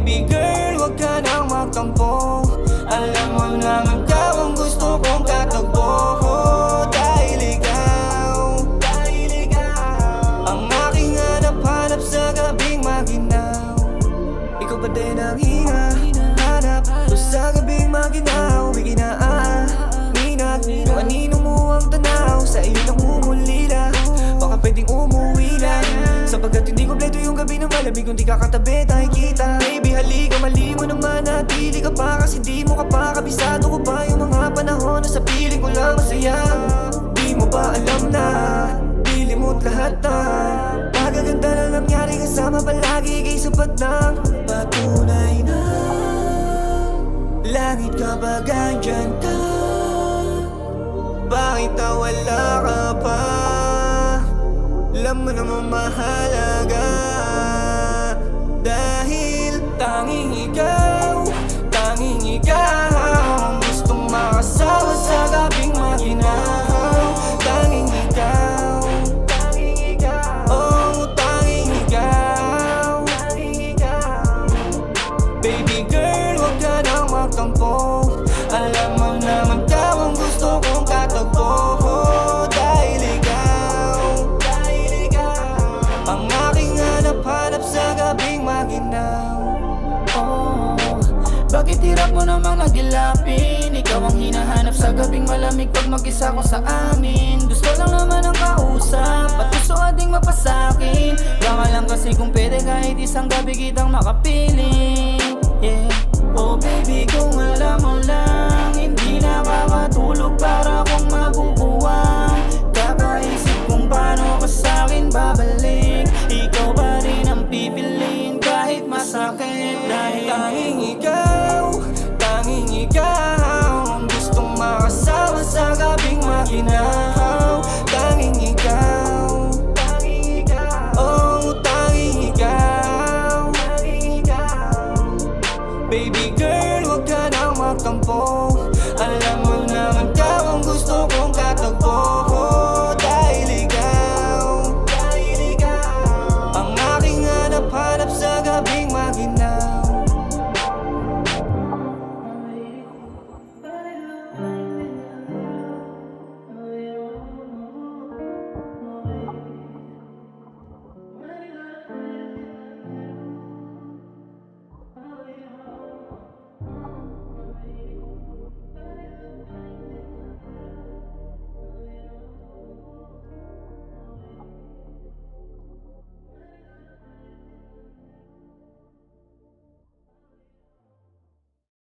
Baby girl, wag ka nang magtampo. Alam mo naman ikaw ang gusto kong katagpo. Dahil ikaw ang aking hanap-hanap sa gabing maginaw. Ikaw pa din ang hinahanap ko sa gabing maginaw. Minag kung anino mo ang tanaw, sa iyo lang umulila. Baka pwedeng umuwi na, sapagkat hindi kompleto yung gabi ng malamig kung di ka katabi tayo kita. Baby halika, mali mo naman at pili ka pa, kasi di mo ka pa kabisado ko pa yung mga panahon na sa piling ko lang masaya. Di mo ba alam na pili mo't lahat na magaganda na nangyari kasama palagi kay sapat ng patunay na langit kapag andyan ka. Bakit wala ka pa? Alam mo naman mahalaga, dahil tanging ikaw ang gustong makasama sa gabing maginaw. Tanging ikaw, oh tanging ikaw. Baby girl, wag ka nang magtampo. Alam mo naman ikaw ang gusto kong katagpo. Dahil ikaw ang aking hanap-hanap sa gabing maginaw. Oh, bakit hirap mo namang nagilapin? Ikaw ang hinahanap sa gabing malamig pag mag-isa ko sa amin. Gusto lang naman ang kausap at gusto ading mapasakin. Baka lang kasi kung pwede kahit isang gabi kitang makapiling. Yeah. Oh baby, kung alam mo lang, hindi nakakatulog para kung mabubuwang. Kakaisip kung paano ka sa'kin babalik. Ikaw pa rin ang pipiliin kahit masakit. Dahil tanging ikaw ang gustong makasama sa gabing maginaw. Tanging ikaw, oh tanging ikaw. Baby girl, wag ka nang magtampo.